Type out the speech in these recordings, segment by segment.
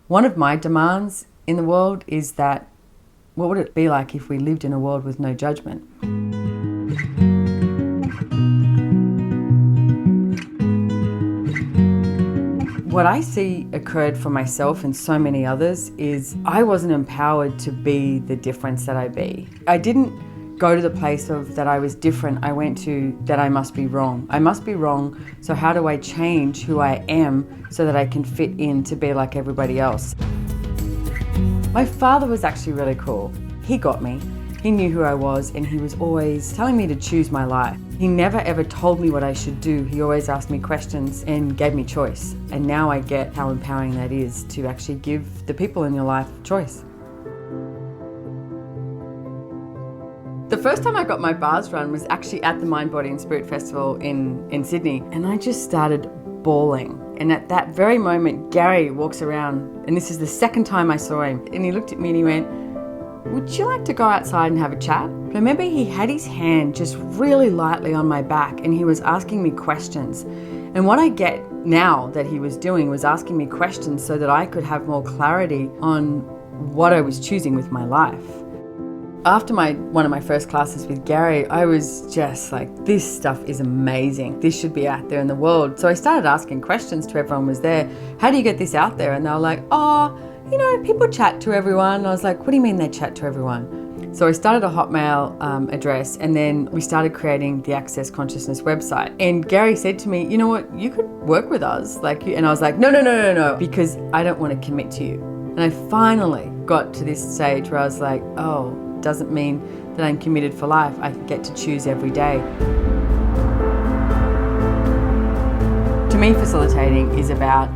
One of my demands in the world is that what would it be like if we lived in a world with no judgment? What I see occurred for myself and so many others is I wasn't empowered to be the difference that I be. I didn't go to the place of that I was different. I went to that I must be wrong. I must be wrong, so how do I change who I am so that I can fit in to be like everybody else? My father was actually really cool. He got me. He knew who I was and he was always telling me to choose my life. He never ever told me what I should do. He always asked me questions and gave me choice. And now I get how empowering that is to actually give the people in your life choice. The first time I got my bars run was actually at the Mind, Body and Spirit Festival in Sydney, and I just started bawling. And at that very moment, Gary walks around, and this is the second time I saw him, and he looked at me and he went, "Would you like to go outside and have a chat?" But I remember he had his hand just really lightly on my back and he was asking me questions. And what I get now that he was doing was asking me questions so that I could have more clarity on what I was choosing with my life. After one of my first classes with Gary, I was just like, this stuff is amazing. This should be out there in the world. So I started asking questions to everyone who was there. How do you get this out there? And they were like, people chat to everyone. And I was like, what do you mean they chat to everyone? So I started a Hotmail address, and then we started creating the Access Consciousness website. And Gary said to me, you know what, you could work with us. And I was like, no, because I don't want to commit to you. And I finally got to this stage where I was like, oh, doesn't mean that I'm committed for life. I get to choose every day. To me, facilitating is about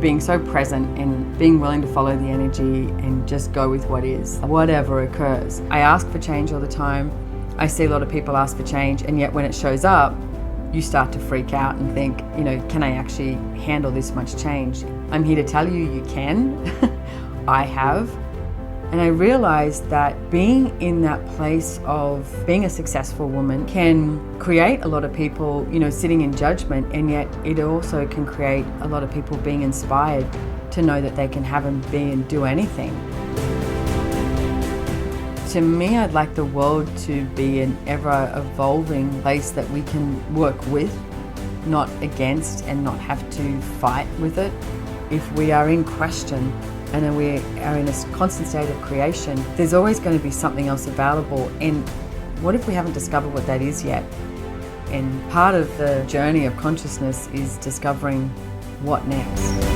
being so present and being willing to follow the energy and just go with what is, whatever occurs. I ask for change all the time. I see a lot of people ask for change, and yet when it shows up, you start to freak out and think, can I actually handle this much change? I'm here to tell you, you can. I have. And I realized that being in that place of being a successful woman can create a lot of people, sitting in judgment, and yet it also can create a lot of people being inspired to know that they can have and be and do anything. To me, I'd like the world to be an ever-evolving place that we can work with, not against, and not have to fight with it. If we are in question, and then we are in a constant state of creation, there's always going to be something else available. And what if we haven't discovered what that is yet? And part of the journey of consciousness is discovering what next.